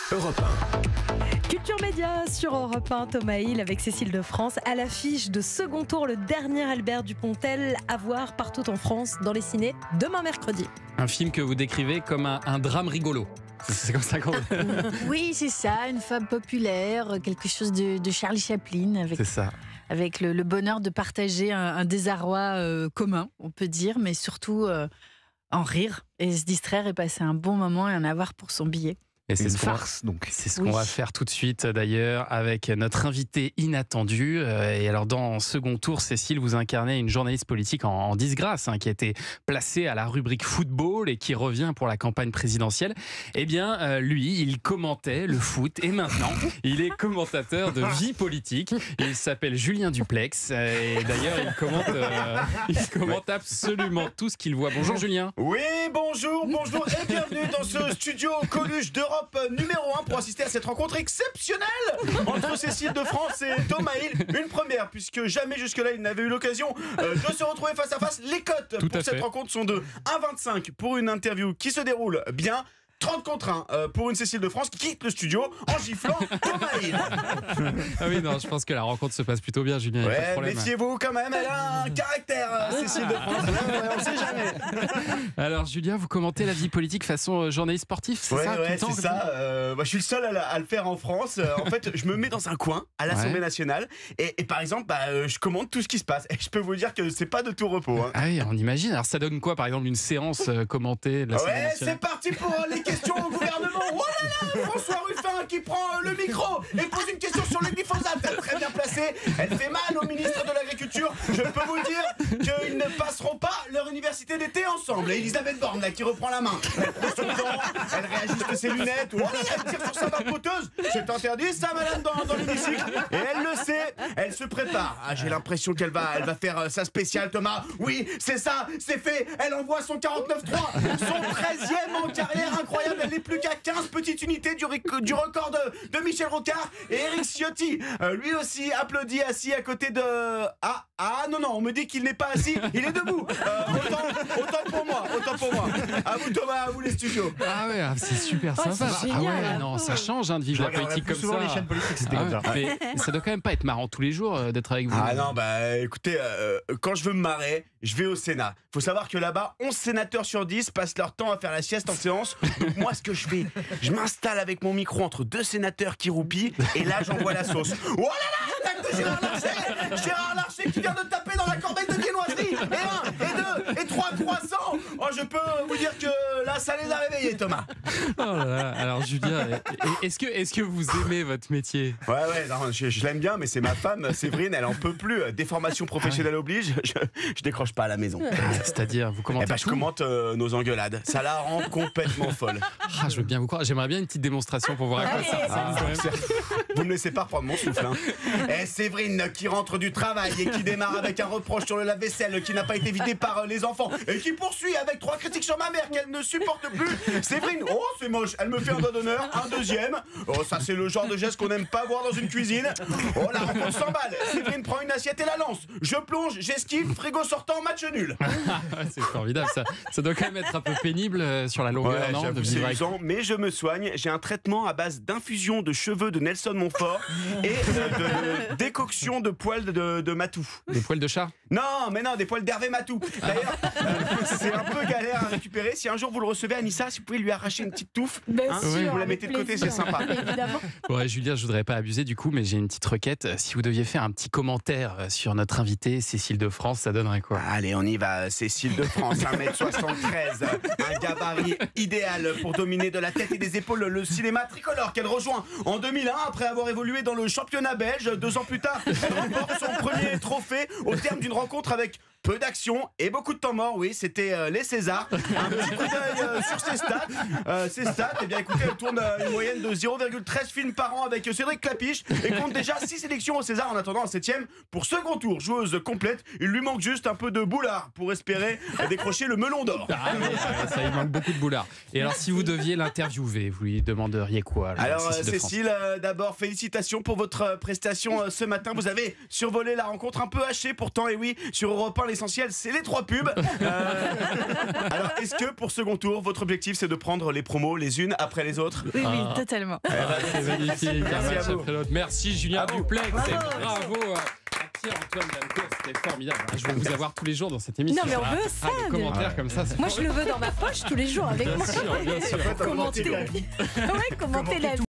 Europe 1. Culture Média sur Europe 1, Thomas Hill avec Cécile de France à l'affiche de second tour, le dernier Albert Dupontel à voir partout en France dans les cinés demain mercredi. Un film que vous décrivez comme un drame rigolo. C'est comme ça qu'on... Oui, c'est ça, une femme populaire, quelque chose de Charlie Chaplin, C'est ça. avec le bonheur de partager un désarroi commun, on peut dire, mais surtout en rire et se distraire et passer un bon moment et en avoir pour son billet. Et c'est Une ce qu'on farce, donc. C'est ce qu'on va faire tout de suite d'ailleurs avec notre invité inattendu. Et alors dans second tour, Cécile, vous incarnez une journaliste politique en disgrâce qui a été placée à la rubrique football et qui revient pour la campagne présidentielle. Eh bien, lui, il commentait le foot et maintenant, il est commentateur de vie politique. Il s'appelle Julien Duplex et d'ailleurs, il commente absolument tout ce qu'il voit. Bonjour Julien. Oui, bonjour et bienvenue dans ce studio Coluche d'Europe numéro 1 pour assister à cette rencontre exceptionnelle entre Cécile de France et Thomas Hill. Une première, puisque jamais jusque-là il n'avait eu l'occasion de se retrouver face à face. Les cotes pour cette rencontre sont de 1,25 pour une interview qui se déroule bien. 30 contre 1 pour une Cécile de France qui quitte le studio en giflant Thomas Hill. Ah oui, non, je pense que la rencontre se passe plutôt bien, Julien. Ouais, pas de problème. méfiez-vous quand même, elle a un caractère, Cécile de France. Ouais, on sait jamais. Alors Julien, vous commentez la vie politique façon journaliste sportif, c'est ça tout le temps, c'est ça. Je suis le seul à le faire en France. En fait, je me mets dans un coin à l'Assemblée nationale et par exemple, je commente tout ce qui se passe. Et je peux vous dire que c'est pas de tout repos. Ah oui, on imagine. Alors ça donne quoi, par exemple, une séance commentée de l'Assemblée nationale ? C'est parti pour les questions au gouvernement. Oh là là, François Ruffin qui prend le micro et pose une question sur le glyphosate. Très bien placée. Elle fait mal au ministre de l'Agriculture. Je peux vous dire qu'ils ne passeront pas leur université d'été ensemble. Et Elisabeth Borne là qui reprend la main. Elle prend son temps, elle réajuste ses lunettes. Oh là là, elle tire sur sa barboteuse. C'est interdit ça, madame, dans l'hémicycle. Et elle le sait. Elle se prépare. Ah, j'ai l'impression qu'elle va faire sa spéciale, Thomas. Oui, c'est ça, c'est fait. Elle envoie son 49.3. Son 13e en carrière incroyable. Elle n'est plus qu'à 15 petites unités du record de Michel Rocard et Éric Ciotti. Lui aussi applaudit assis à côté de... Non, on me dit qu'il n'est pas assis, il est debout. Autant pour moi. À vous Thomas, à vous les studios. Ah ouais, c'est super sympa. C'est génial. Ah ouais, non, ça change de vivre la politique comme souvent ça. les chaînes politiques, c'était comme ça. Mais ça doit quand même pas être marrant tous les jours d'être avec vous. Ah non, écoutez, quand je veux me marrer, je vais au Sénat. Faut savoir que là-bas, 11 sénateurs sur 10 passent leur temps à faire la sieste en séance. Donc moi, ce que je fais, je m'installe avec mon micro entre deux sénateurs qui roupillent et là, j'envoie la sauce. Oh là là, tac de Gérard Larcher qui vient de taper dans la corbeille de viennoiserie. Et 1, et 2, et 3 croissants. Oh, je peux vous dire que là, ça les a réveillés, Thomas. Oh là là. Alors Julien, est-ce que vous aimez votre métier ? Ouais, non, je l'aime bien, mais c'est ma femme, Séverine, elle en peut plus. Déformation professionnelle oblige, je décroche pas à la maison. C'est-à-dire, vous commentez Je commente nos engueulades. Ça la rend complètement folle. Ah, je veux bien vous croire. J'aimerais bien une petite démonstration pour voir à quoi ça ressemble. Vous me laissez pas reprendre mon souffle. Et Séverine qui rentre du travail et qui démarre avec un reproche sur le lave-vaisselle qui n'a pas été vidé par les enfants et qui poursuit avec 3 critiques sur ma mère qu'elle ne supporte plus. Séverine, oh c'est moche, elle me fait un doigt d'honneur, un deuxième. Oh ça c'est le genre de geste qu'on n'aime pas voir dans une cuisine. Oh la rencontre s'emballe. Séverine prend une assiette et la lance. Je plonge, j'esquive, frigo sortant, match nul. C'est formidable ça. Ça doit quand même être un peu pénible sur la longueur, non, de vivre avec... Mais je me soigne. J'ai un traitement à base d'infusion de cheveux de Nelson Montfort et de décoction de poils de Matou. Des poils de chat ? Non, des poils d'Hervé Matou. D'ailleurs, c'est un peu galère à récupérer. Si un jour vous le recevez, Anissa, si vous pouvez lui arracher une petite touffe, sûr, vous la avec mettez de côté, plaisir. c'est sympa. Évidemment. Ouais, Julien, je voudrais pas abuser du coup, mais j'ai une petite requête. Si vous deviez faire un petit commentaire sur notre invitée, Cécile de France, ça donnerait quoi ? Allez, on y va. Cécile de France, 1m73, un gabarit idéal pour dominer de la tête et des épaules le cinéma tricolore qu'elle rejoint en 2001 après avoir évolué dans le championnat belge. 2 ans plus tard, elle remporte son premier trophée au terme d'une rencontre avec peu d'action et beaucoup de temps mort. Oui, c'était les Césars. Un petit coup d'œil sur ses stats. Eh bien, écoutez, elle tourne une moyenne de 0,13 films par an avec Cédric Clapiche et compte déjà 6 sélections au César en attendant un 7e pour second tour. Joueuse complète, il lui manque juste un peu de boulard pour espérer décrocher le melon d'or. Ah, ça, il manque beaucoup de boulard. Et alors, si vous deviez l'interviewer, vous lui demanderiez quoi ? Alors, Cécile, d'abord, félicitations pour votre prestation ce matin. Vous avez survolé la rencontre un peu hachée pourtant, et oui, sur Europe 1, les l'essentiel, c'est les 3 pubs. Alors, est-ce que pour second tour, votre objectif, c'est de prendre les promos les unes après les autres? Oui, totalement. C'est magnifique, un Merci match à vous. après l'autre. Merci Julien Bravo. Duplex. Bravo. Et bravo à Pierre-Antoine Dancourt, c'était formidable. Je vais vous avoir tous les jours dans cette émission. Non, mais on veut ça. Les commentaires comme ça, c'est Moi, je le veux dans ma poche tous les jours avec moi. bien sûr, bien sûr. Commenter Commenter la vie. Ouais, commenter la vie.